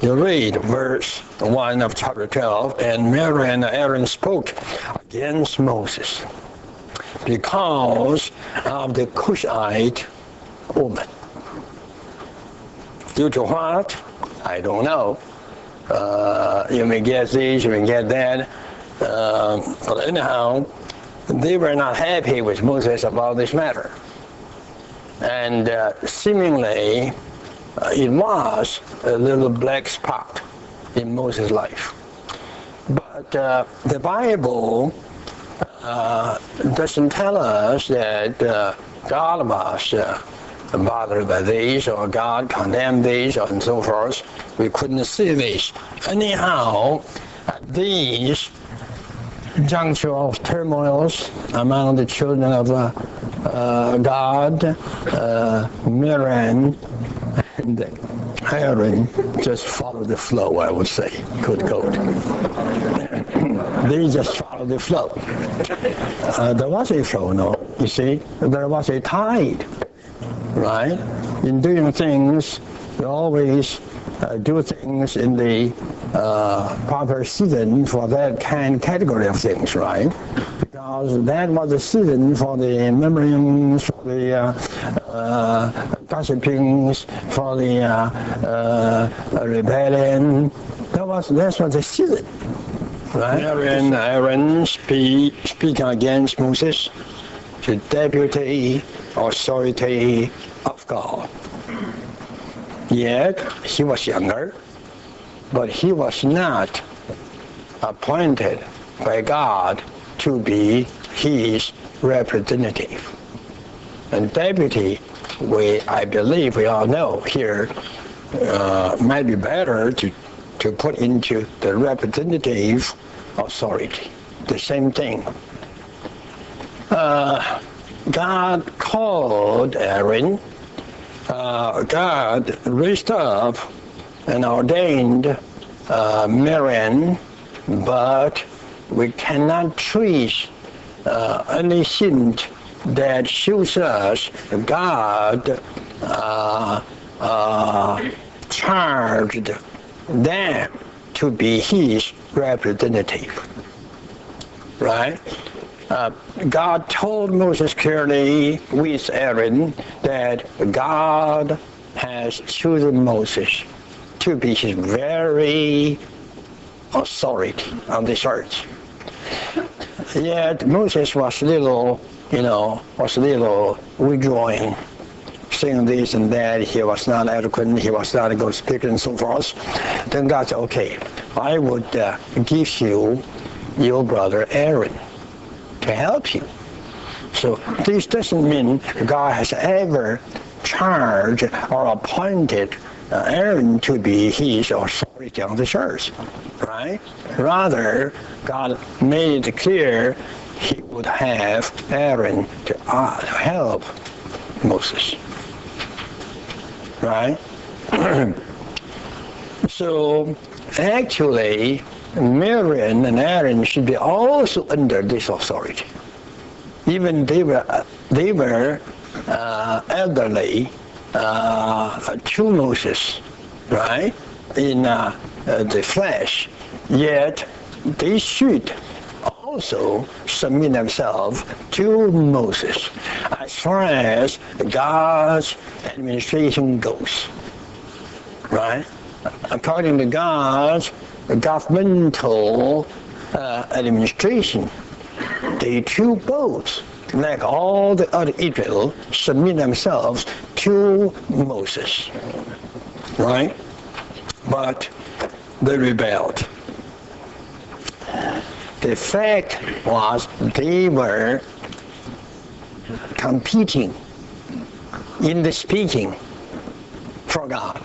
You read verse 1 of chapter 12, and Miriam and Aaron spoke against Moses because of the Cushite woman. Due to what? I don't know. You may guess this, you may get that. But anyhow, they were not happy with Moses about this matter. And seemingly, it was a little black spot in Moses' life. But the Bible doesn't tell us that God was bothered by this, or God condemned this, and so forth. We couldn't see this. Anyhow, at this juncture of turmoils among the children of God, Miriam and Aaron just followed the flow, I would say. Good God. They just followed the flow. There was a flow, no? You see, there was a tide, right? In doing things, you always do things in the proper season for that category of things, right? Because that was the season for the murmurings, for the gossipings, for the rebellion. That was the season, right? Aaron speaking against Moses, the deputy authority of God. Yet he was younger, but he was not appointed by God to be his representative. And deputy, I believe we all know here, might be better to put into the representative authority. The same thing. God called Aaron. God raised up and ordained Miriam, but we cannot trace any hint that shows us God charged them to be his representative, right? God told Moses clearly with Aaron that God has chosen Moses to be his very authority on this earth. Yet Moses was a little withdrawing, saying this and that. He was not eloquent, he was not a good speaker, and so forth. Then God said, okay, I would give you your brother Aaron to help you. So this doesn't mean God has ever charged or appointed Aaron to be his authority on this earth, right? Rather, God made it clear he would have Aaron to help Moses, right? So actually, Miriam and Aaron should be also under this authority. Even they were elderly to Moses, right, in the flesh, yet they should also submit themselves to Moses as far as God's administration goes, right? According to God's governmental administration, they too both, like all the other Israel, submit themselves to Moses, right? But they rebelled. The fact was they were competing in the speaking for God,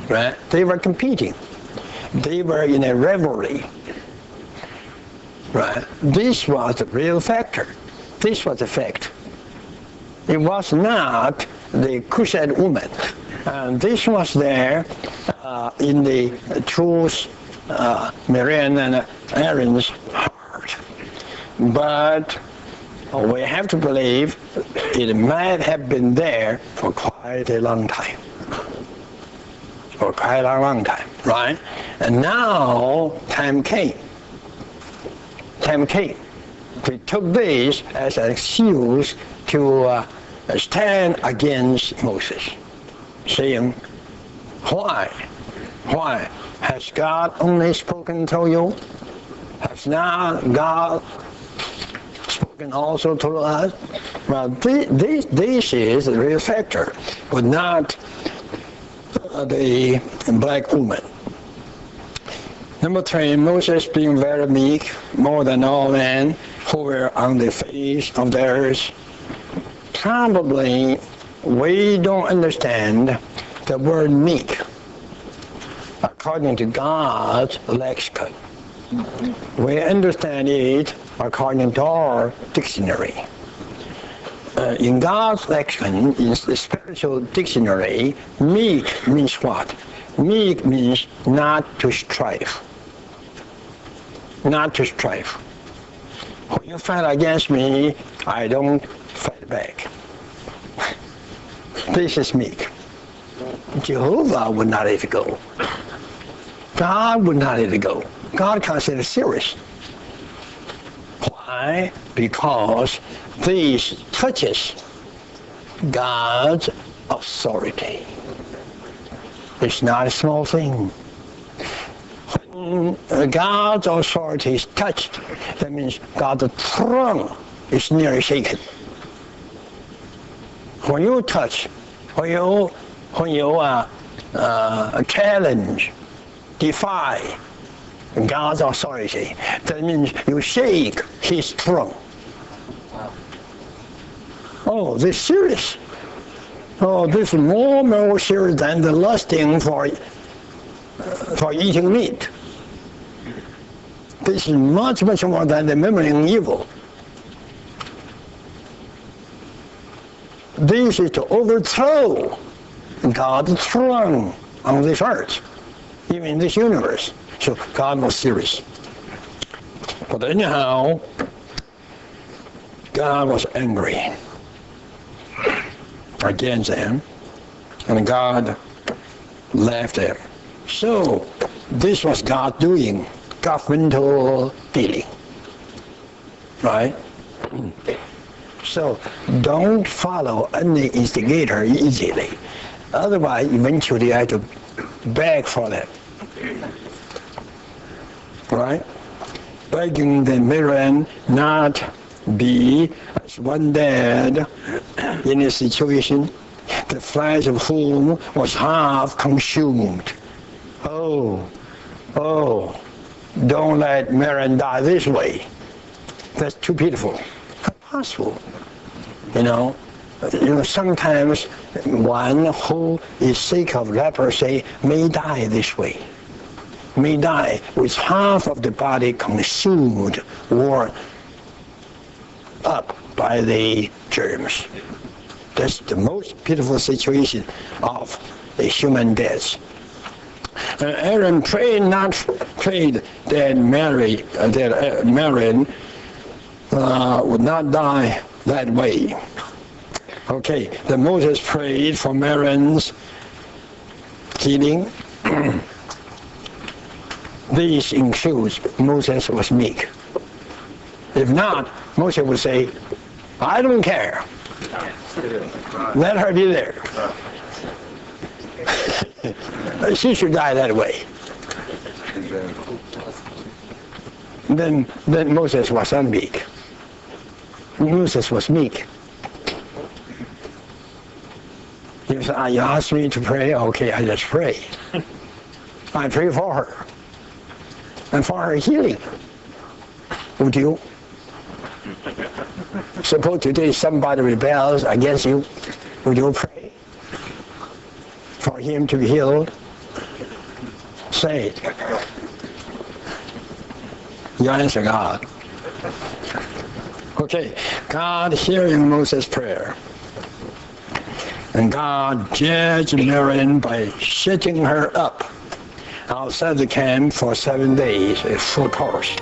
right? They were competing. They were in a rivalry, right? This was the real factor. This was the fact. It was not the Cushite woman. And this was there in the truth, Miriam and Aaron's heart. But we have to believe it might have been there for quite a long time. for quite a long time, right? And now time came. They took this as an excuse to stand against Moses, saying, why? Has God only spoken to you? Has not God spoken also to us? Well, this is the real factor, but not the black woman. Number 3, Moses being very meek, more than all men who were on the face of the earth. Probably we don't understand the word meek according to God's lexicon. We understand it according to our dictionary. In God's lexicon, in the spiritual dictionary, meek means what? Meek means not to strive. Not to strive. When you fight against me, I don't fight back. This is meek. Jehovah would not let it go. God would not let it go. God considers it serious. Why? Because this touches God's authority. It's not a small thing. When God's authority is touched, that means God's throne is nearly shaken. When you touch, when you challenge, defy God's authority, that means you shake his throne. Oh, this is serious. Oh, this is more serious than the lusting for eating meat. This is much more than remembering evil. This is to overthrow God's throne on this earth, even in this universe. So God was serious. But anyhow, God was angry against them, and God left them. So this was God doing, governmental dealing, right? So don't follow any instigator easily. Otherwise, eventually you have to beg for them, right? Begging the Miriam not be as one dead in a situation, the flesh of whom was half consumed. Oh, don't let Miriam die this way. That's too pitiful. Not possible. You know, sometimes one who is sick of leprosy may die this way. May die with half of the body consumed or up by the germs. That's the most pitiful situation of a human death. Aaron prayed that Miriam would not die that way. Okay, then Moses prayed for Miriam's healing. This includes Moses was meek. If not, Moses would say, I don't care. Let her be there. She should die that way. Then Moses was meek. Moses was meek. He said, you asked me to pray? Okay, I just pray. I pray for her. And for her healing. Would you? Suppose today somebody rebels against you. Would you pray for him to be healed? Say it. You answer God. Okay, God hearing Moses' prayer. And God judged Miriam by shutting her up outside the camp for 7 days, a full course.